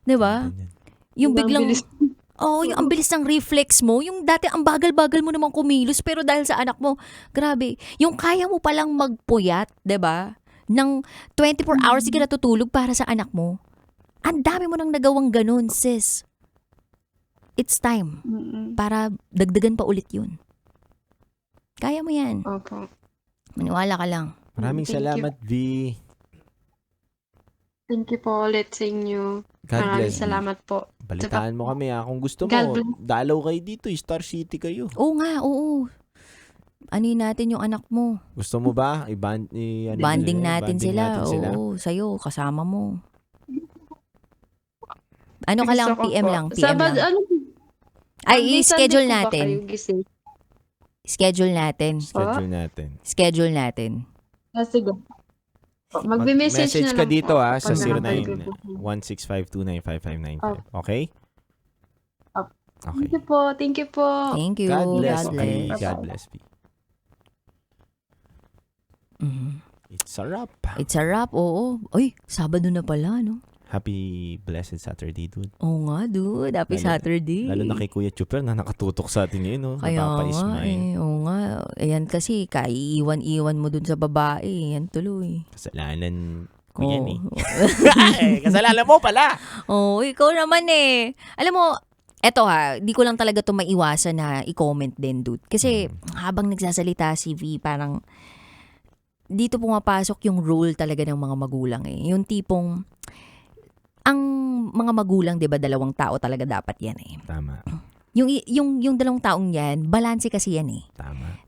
'Di ba? Ganyan. Yung Diba, ang biglang bilis? yung ang bilis ng reflex mo. Yung dati ang bagal-bagal mo namang kumilos pero dahil sa anak mo, grabe. Yung kaya mo palang magpuyat, 'di ba? Ng 24 hours di ka natutulog para sa anak mo. Ang dami mo nang nagawang ganun, sis. it's time Mm-mm. para dagdagan pa ulit yun. Kaya mo yan. Opo. Maniwala ka lang. Maraming Thank you. salamat, V. Thank you po ulit sa inyo. God Maraming bless. V. salamat po. Balitaan mo kami ha. Kung gusto God mo, bless. dalaw kayo dito. Star City kayo. Oo nga, oo. Anin natin yung anak mo. Gusto mo ba? Banding natin sila. Oo, sa'yo, kasama mo. Ano ka lang, Gusto ko PM po. lang, PM Sabado, lang. ano? Ay, May i-schedule Sunday po ba natin. kayo gising? Schedule natin. Schedule natin. Schedule natin. Sige. Magbe-message Message na ka lang dito po sa kapag nakapag- 091652955595. Okay? Thank you po. Thank you po. Thank you. God bless, God V. bless. God bless, V. Mhm. It's a wrap. It's a wrap, oo. Uy, Sabado na pala, no? Happy blessed Saturday, dude. Oo nga, dude. Happy Lalo- Saturday. Lalo na kay Kuya Chuper na nakatutok sa atin ngayon, no? Kaya nga, Napapa-smile. oo nga. Ayan kasi, kaiiwan-iwan mo dun sa babae. Yan tuloy. Kasalanan ko yan eh. Oo. Kasalanan mo pala. Oo, ikaw naman eh. Alam mo, eto ha, di ko lang talaga to maiwasan na i-comment din, dude. Kasi habang nagsasalita si V, parang dito pumapasok yung role talaga ng mga magulang eh. Yung tipong, ang mga magulang, di ba, dalawang tao talaga dapat yan eh. Tama. Yung dalawang taong yan, balanse kasi yan eh. Tama.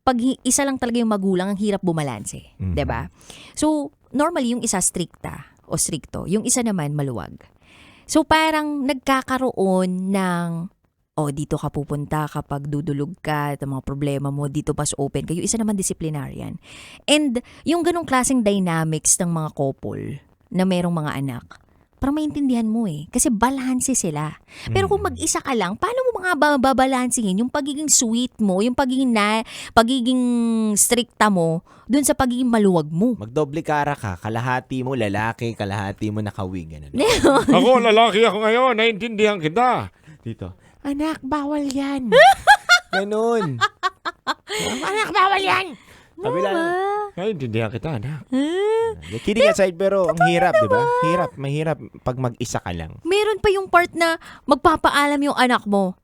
Pag isa lang talaga yung magulang, ang hirap bumalanse. Mhm. 'Di ba? So, normally yung isa strikta o strikto, yung isa naman maluwag. So, parang nagkakaroon ng, dito ka pupunta kapag dudulog ka, at mga problema mo, dito mas open kayo. Isa naman disciplinarian. And yung ganong klaseng dynamics ng mga couple na merong mga anak, parang maintindihan mo eh. Kasi balanse sila. Pero kung mag-isa ka lang, paano mo mga babalansihin yung pagiging sweet mo, yung pagiging strikta mo, dun sa pagiging maluwag mo? Magdoble kara ka. Kalahati mo lalaki, kalahati mo nakawig. Ganun. Ako, lalaki ako ngayon. Naintindihan kita. Dito. Anak, bawal yan. Ganun. Anak, bawal yan. Kabila. Naintindihan kita, anak. Kidding aside, pero ang hirap, di ba? Hirap, mahirap pag mag-isa ka lang. Meron pa yung part na magpapaalam yung anak mo.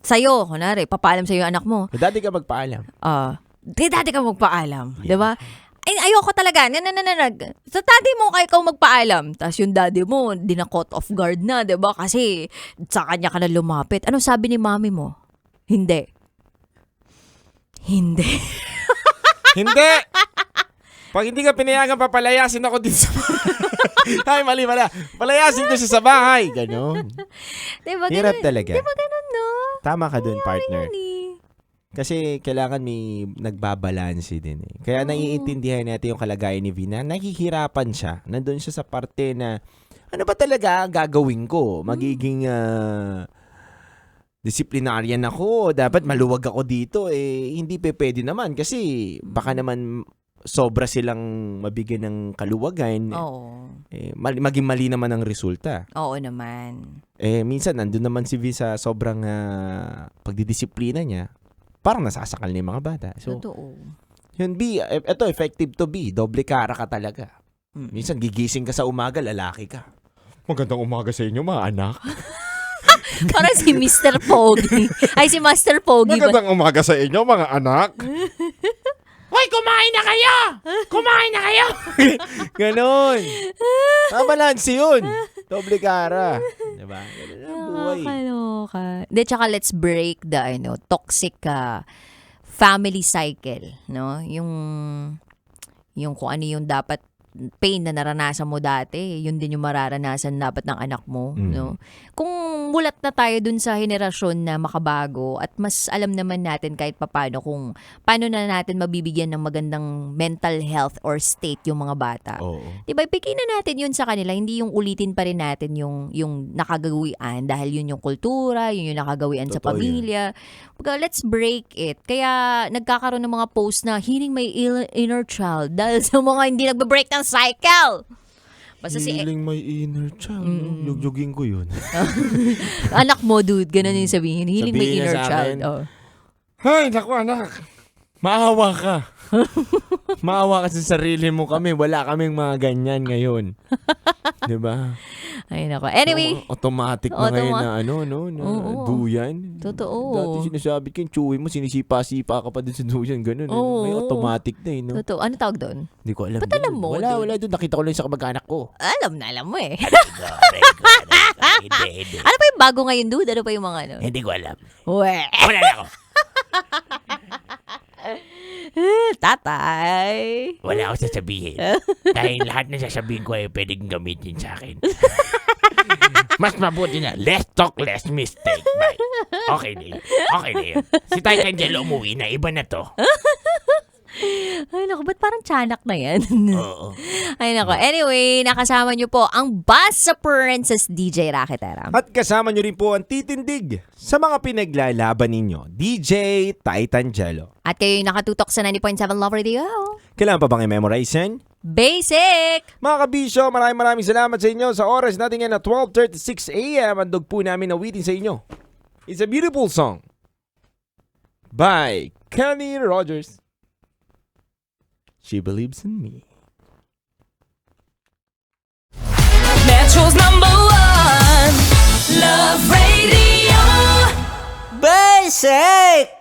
Sa'yo, kunwari, papaalam sa'yo yung anak mo. Dati ka magpaalam. Dati ka magpaalam. Di ba? Ay, ayoko talaga. Sa daddy mo ikaw magpaalam. Tapos yung daddy mo, di na caught off guard na, di ba? Kasi sa kanya ka na lumapit. Ano sabi ni mami mo? Hindi. Hindi! Pag hindi ka pinayagan, papalayasin ako din sa Ay, mali pala. Palayasin ko siya sa bahay. Ganon. Diba, Hirap ganun? talaga. Diba ganun, no? Tama ka dun, partner. Yan eh. Kasi kailangan may nagbabalanse din eh. Kaya naiintindihan natin yung kalagayan ni Vina. Nahihirapan siya. Nandun siya sa parte na, ano ba talaga ang gagawin ko? Magiging disciplinarian ako. Dapat maluwag ako dito. Hindi pwede naman. Kasi baka naman sobra silang mabigyan ng kaluwagan. Oo. Maging mali naman ang resulta. Oo naman. Minsan nandun naman si V sa sobrang pagdidisiplina niya. Parang nasasakal na yung mga bata. So, Totoo. yun B, ito effective to B. Doble kara ka talaga. Minsan gigising ka sa umaga, lalaki ka. Magandang umaga sa inyo, mga anak. Parang si Mr. Pogi. Ay, si Master Pogi ba? Magandang umaga sa inyo, mga anak. Hoy, kumain na kayo! Kumain na kayo! Ganon. Balanse yun. Doble kara. Diba? Ganun ang buhay. Nakakaloka. De, tsaka let's break the toxic family cycle, no? Yung kung ano yung dapat pain na naranasan mo dati, yun din yung mararanasan dapat ng anak mo, no? Kung mulat na tayo dun sa henerasyon na makabago at mas alam naman natin kahit paano kung paano na natin mabibigyan ng magandang mental health or state yung mga bata. Oo. Diba, ibigay na natin yun sa kanila, hindi yung ulitin pa rin natin yung nakagawian dahil yun yung kultura, yun yung nakagawian sa Totoo pamilya. Let's break it. Kaya nagkakaroon ng mga post na healing my inner child dahil sa mga hindi nagbe-break ng cycle. Basta Healing my inner child. Yugyugin ko yun. anak mo, dude, ganun yung sabihin. Healing my Sabihin niya inner sa child. akin. Oh. Hay, naku, anak. Maawa ka. Maawa ka sa sarili mo kami. Wala kaming mga ganyan ngayon. Diba? Ay, nako. Anyway, Automatic na ngayon na na Oo. duyan. Totoo. Dati sinasabi ko yung chewy mo, sinisipa-sipa ka pa dun sa duyan, ganun. Oo. May automatic na no? totoo. Ano tawag doon? Hindi ko alam. Ba't alam mo Wala dun? dun. Nakita ko lang sa kamag-anak ko. Alam mo eh. Hindi. Ano pa yung bago ngayon, dude? Ano pa yung mga ano? Hindi ko alam. Uwe. Wala na ako. Tatay. Wala ako sasabihin. Dahil lahat na sasabihin ko ay pwedeng gamitin sa akin. Mas mabuti na, less talk, less mistake. Bye. Okay na yun. Si Titan Jello umuwi na, iba na to. Ay, naku, ba't parang tiyanak na yan? Oo. Ay, naku. Anyway, nakasama niyo po ang Bus sa Princess DJ Raketera. At kasama nyo rin po ang titindig sa mga pinaglalaban ninyo, DJ Titan Jello. At kayo nakatutok sa 90.7 Love Radio. Kailangan pa bang i-memorize yan? Basic! Mga kabisyo, maraming salamat sa inyo sa oras natin ngayon na 12:36 a.m. Andog po namin nawitin sa inyo. It's a beautiful song by Kenny Rogers. She believes in me. Metro's #1 Love Radio. Basic!